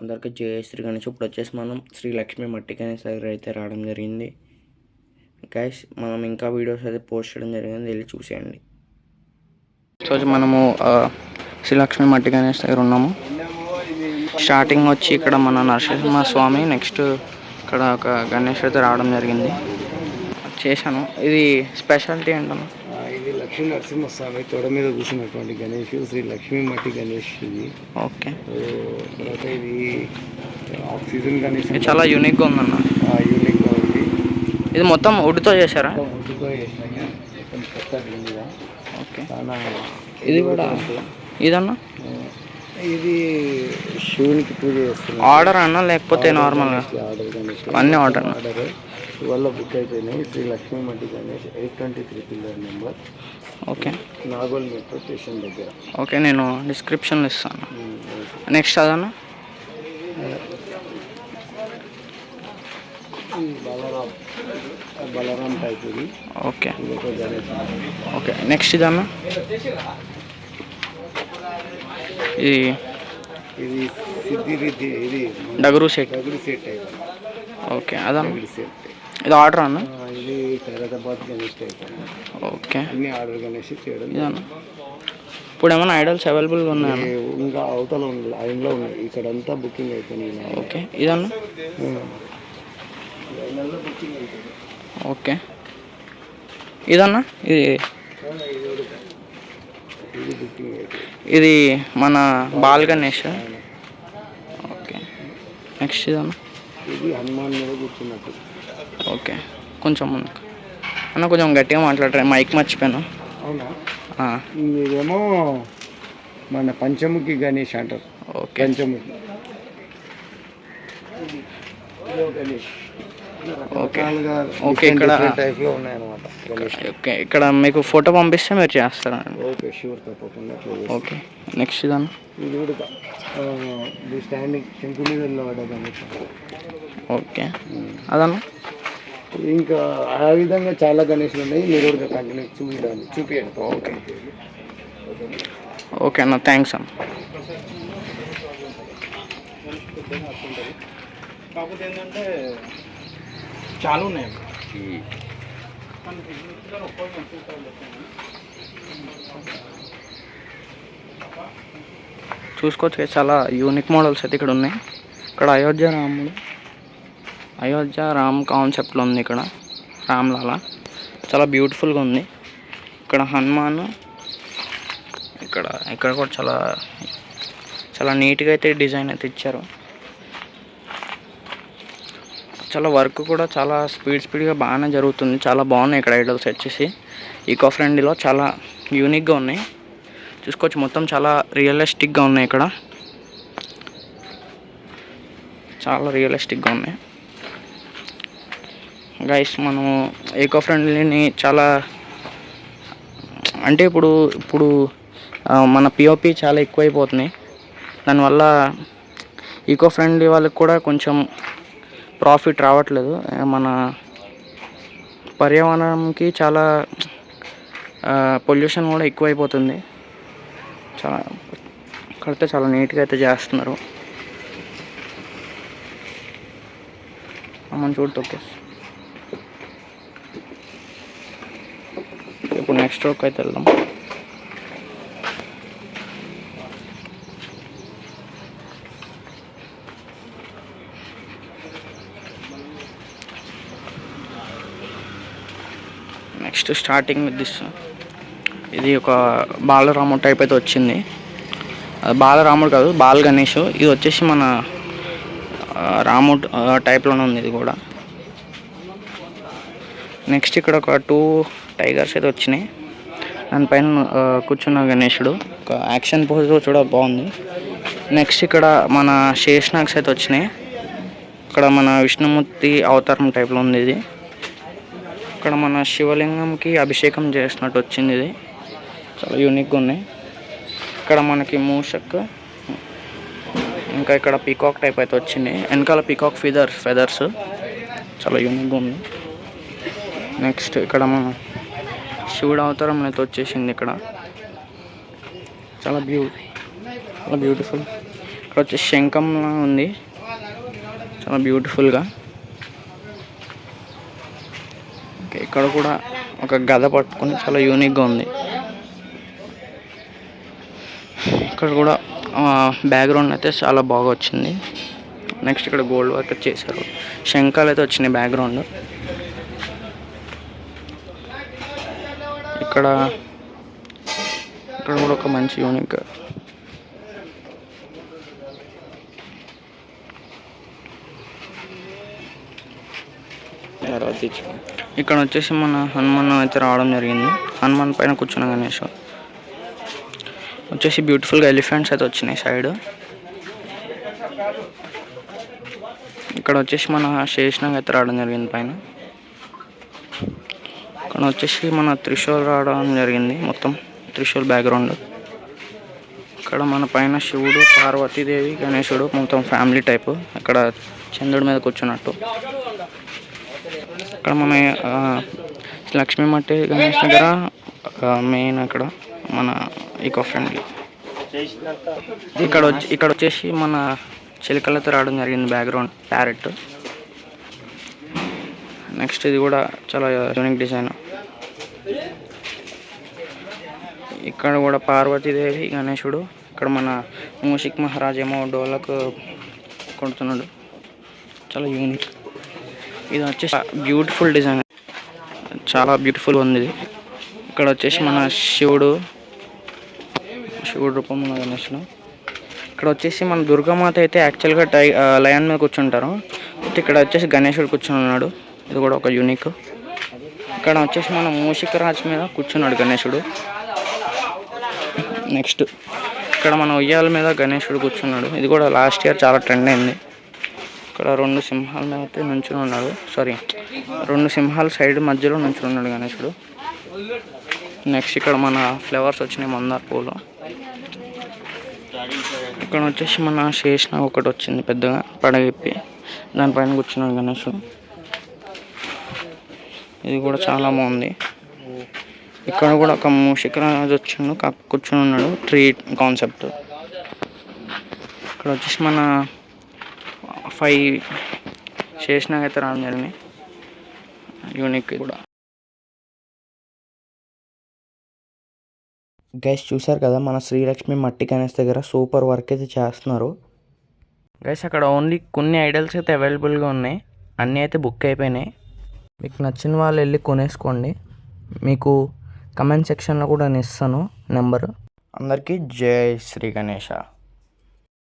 అందరికీ జై శ్రీ గణేష్. ఇప్పుడు వచ్చేసి మనం శ్రీ లక్ష్మీ మట్టి గణేష్ దగ్గర అయితే రావడం జరిగింది గైస్. మనం ఇంకా వీడియోస్ అయితే పోస్ట్ చేయడం జరిగింది, వెళ్ళి చూసేయండి. రోజు మనము శ్రీ లక్ష్మీ మట్టి గణేష్ దగ్గర ఉన్నాము. స్టార్టింగ్ వచ్చి ఇక్కడ మన నరసింహ స్వామి, నెక్స్ట్ ఇక్కడ ఒక గణేష్ అయితే రావడం జరిగింది. చేశాను. ఇది స్పెషాలిటీ ఏంటన్నా? ఇది లక్ష్మీ నరసింహస్వామి తొడ మీద కూర్చున్నటువంటి గణేష్, శ్రీ లక్ష్మీ మట్టి గణేష్ ఇది. ఓకే. తర్వాత ఇది ఆక్సిజన్ గణేష్, చాలా యూనిక్గా ఉందన్న. యూనిక్గా ఉంది. ఇది మొత్తం వుడ్తో చేశారా? వుడ్తో చేసినాక కొత్త దీనిగా. ఓకే. చాలా ఇది కూడా ఇదన్నా, ఇది శివునికి పూజ చేస్తున్నాం. ఆర్డర్ అన్నా లేకపోతే నార్మల్గా? ఆర్డర్ గణేష్, అన్నీ ఆర్డర్. ఇవల్ల బుక్ అయిపోయినాయి. శ్రీ లక్ష్మీ మట్టి Ganesh 823 pillar number. Okay. Nagole metro station దగ్గర. ఓకే, నేను డిస్క్రిప్షన్లో ఇస్తాను. నెక్స్ట్ అదన్నా బలరాం టైప్ ఇది. ఓకే. ఇది ఒక గణేష్. ఓకే, నెక్స్ట్ ఇదన్నా, ఇది ఇది సిద్ధిరిద్ధి, ఇది Dagdusheth. Dagdusheth type. Okay, అదన్నా డగురు సెట్. ఇది ఆర్డర్ అన్న? ఇది ఖైరతాబాద్ గణేష్ టైప్. ఓకే. అన్ని ఆర్డర్ గణేష్ చేయడం. ఇదన్నా, ఇప్పుడు ఏమైనా ఐడల్స్ అవైలబుల్గా ఉన్నాయా? ఇంకా అవతల ఉంది, లైన్లో ఉన్నాయి. ఇక్కడంతా బుకింగ్ అయిపోయింది. ఓకే. ఇదన్నా బుకింగ్ అయిపోయింది. ఓకే. ఇదన్నా, ఇది బుకింగ్ అయిపోయింది. ఇది మన బాల్ గణేష్. ఓకే. నెక్స్ట్ ఇదన్నా, ఇది హనుమాన్ మీద కూర్చున్నట్టు. ఓకే. కొంచెం ముందుకు అన్న, కొంచెం గట్టిగా మాట్లాడరా, మైక్ మర్చిపోయాను. అవునా? ఇదేమో మన పంచముఖి గణేష్ అంటారు. Okay. Panchamukhi Ganesh. Okay. Okay. ఇక్కడ టైప్లో ఉన్నాయన్నమాట గణేష్. ఓకే. ఇక్కడ మీకు ఫోటో పంపిస్తే మీరు చేస్తారా? ఓకే, షూర్, తప్పకుండా. ఓకే. నెక్స్ట్ ఇదన్నా, ఇది కూడా ఇది స్టాండింగ్ శంకు మీద గణేష్. ఓకే. అదన్నా, ఇంకా ఆ విధంగా చాలా గణేష్లు ఉన్నాయి. మీరు కూడా కంటిన్యూ చూపించండి. ఓకే. ఓకే అన్న, థ్యాంక్స్ అన్న. కాకపోతే ఏంటంటే చాలా ఉన్నాయి. చూసుకోవచ్చు, చాలా యూనిక్ మోడల్స్ అయితే ఇక్కడ ఉన్నాయి. ఇక్కడ అయోధ్య రామ్ కాన్సెప్ట్లో ఉంది. ఇక్కడ రామ్లాలా చాలా బ్యూటిఫుల్గా ఉంది. ఇక్కడ హనుమాన్, ఇక్కడ కూడా చాలా నీట్గా అయితే డిజైన్ అయితే ఇచ్చారు. చాలా వర్క్ కూడా చాలా స్పీడ్గా బాగానే జరుగుతుంది. చాలా బాగున్నాయి ఇక్కడ ఐడల్స్ వచ్చేసి. ఈకో ఫ్రెండ్లీలో చాలా యూనిక్గా ఉన్నాయి. చూసుకోవచ్చు, మొత్తం చాలా రియలిస్టిక్గా ఉన్నాయి. ఇక్కడ చాలా రియలిస్టిక్గా ఉన్నాయి గైస్. మనము ఈకో ఫ్రెండ్లీని చాలా అంటే ఇప్పుడు మన పిఓపి చాలా ఎక్కువైపోతున్నాయి. దానివల్ల ఈకో ఫ్రెండ్లీ వాళ్ళకి కూడా కొంచెం ప్రాఫిట్ రావట్లేదు. మన పర్యావరణంకి చాలా పొల్యూషన్ కూడా ఎక్కువైపోతుంది. చాలా కడితే చాలా నీట్గా అయితే చేస్తున్నారు. మనం చూడొచ్చు. ఇప్పుడు నెక్స్ట్ రోక్ అయితే వెళ్దాం. నెక్స్ట్ స్టార్టింగ్ విత్ దిస్, ఇది ఒక బాలరాముడు టైప్ అయితే వచ్చింది. బాలరాముడు కాదు, బాల్ గణేష్. ఇది వచ్చేసి మన రాముడు టైప్లోనే ఉంది ఇది కూడా. నెక్స్ట్ ఇక్కడ ఒక 2 టైగర్స్ అయితే వచ్చినాయి. దానిపైన కూర్చున్న గణేశుడు ఒక యాక్షన్ పోజ్ చూడ బాగుంది. నెక్స్ట్ ఇక్కడ మన శేషనాగ్స్ అయితే వచ్చినాయి. ఇక్కడ మన విష్ణుమూర్తి అవతారం టైప్లో ఉంది ఇది. ఇక్కడ మన శివలింగంకి అభిషేకం చేసినట్టు వచ్చింది. ఇది చాలా యూనిక్గా ఉన్నాయి. ఇక్కడ మనకి మూషక్, ఇంకా ఇక్కడ పీకాక్ టైప్ అయితే వచ్చింది. వెనకాల పీకాక్ ఫెదర్స్ చాలా యూనిక్గా ఉంది. నెక్స్ట్ ఇక్కడ మన శివుడు అవతారం అయితే వచ్చేసింది. ఇక్కడ చాలా బ్యూటిఫుల్. ఇక్కడ వచ్చేసి శంఖంలా ఉంది, చాలా బ్యూటిఫుల్గా. ఓకే, ఇక్కడ కూడా ఒక గద పట్టుకొని చాలా యూనిక్గా ఉంది. ఇక్కడ కూడా బ్యాక్గ్రౌండ్ అయితే చాలా బాగా వచ్చింది. నెక్స్ట్ ఇక్కడ గోల్డ్ వర్క్ చేశారు, శంఖాలు అయితే వచ్చినాయి బ్యాక్గ్రౌండ్. ఇక్కడ కూడా ఒక మంచి యూనిక్. ఇక్కడ వచ్చేసి మన హనుమాన్ అయితే రావడం జరిగింది. హనుమాన్ పైన కూర్చున్న గణేష్ వచ్చేసి బ్యూటిఫుల్గా ఎలిఫెంట్స్ అయితే వచ్చినాయి సైడ్. ఇక్కడ వచ్చేసి మన శేషనాగ్ అయితే రావడం జరిగింది పైన. ఇక్కడ వచ్చేసి మన త్రిశూల్ రావడం జరిగింది, మొత్తం త్రిశూల్ బ్యాక్గ్రౌండ్. ఇక్కడ మన పైన శివుడు, పార్వతీదేవి, గణేశుడు మొత్తం ఫ్యామిలీ టైపు. అక్కడ చంద్రుడి మీద కూర్చున్నట్టు. ఇక్కడ మన లక్ష్మీ మట్టి గణేష్ దగ్గర మెయిన్ అక్కడ మన ఈకో ఫ్రెండ్లీ. ఇక్కడ వచ్చేసి మన చిలుకలతో రావడం జరిగింది బ్యాక్గ్రౌండ్, ప్యారెట్. నెక్స్ట్ ఇది కూడా చాలా యూనిక్ డిజైన్. ఇక్కడ కూడా పార్వతీదేవి, గణేశుడు. ఇక్కడ మన మూషిక్ మహారాజ్ ఏమో డోలకు కొడుతున్నాడు, చాలా యూనిక్. ఇది వచ్చేసి బ్యూటిఫుల్ డిజైన్, చాలా బ్యూటిఫుల్ ఉంది ఇది. ఇక్కడ వచ్చేసి మన శివుడు రూపం ఉన్న గణేశుడు. ఇక్కడ వచ్చేసి మన దుర్గామాత అయితే యాక్చువల్గా లయన్ మీద కూర్చుంటారు, ఇక్కడ వచ్చేసి గణేశుడు కూర్చుని ఉన్నాడు. ఇది కూడా ఒక యూనిక్. ఇక్కడ వచ్చేసి మన మూషిక రాజ్ మీద కూర్చున్నాడు గణేశుడు. నెక్స్ట్ ఇక్కడ మన ఉయ్యాల మీద గణేశుడు కూర్చున్నాడు. ఇది కూడా లాస్ట్ ఇయర్ చాలా ట్రెండ్ అయింది. ఇక్కడ 2 సింహాల మీద అయితే నుంచుని ఉన్నాడు, 2 సింహాల సైడ్ మధ్యలో నుంచుని ఉన్నాడు గణేశుడు. నెక్స్ట్ ఇక్కడ మన ఫ్లవర్స్ వచ్చినాయి, మందార పూలు. ఇక్కడ వచ్చేసి మన శేషనాగ్ ఒకటి వచ్చింది పెద్దగా పడగెప్పి, దానిపైన కూర్చున్నాడు గణేశుడు. ఇది కూడా చాలా బాగుంది. ఇక్కడ కూడా ఒక మూషికరాజు వచ్చిండు, కూర్చొని ఉన్నాడు, ట్రీ కాన్సెప్ట్. ఇక్కడ వచ్చేసి మన 5 శేషనాగ్ అయితే రావడం జరిగింది, యూనిక్ కూడా. గైస్ చూసారు కదా, మన శ్రీలక్ష్మి మట్టి గణేష్ దగ్గర సూపర్ వర్క్ అయితే చేస్తున్నారు. గైస్ అక్కడ ఓన్లీ కొన్ని ఐడల్స్ అయితే అవైలబుల్గా ఉన్నాయి, అన్నీ అయితే బుక్ అయిపోయినాయి. మీకు నచ్చిన వాళ్ళు వెళ్ళి కొనేసుకోండి. మీకు కమెంట్ సెక్షన్లో కూడా నేను ఇస్తాను నెంబరు. అందరికీ జై శ్రీ గణేష.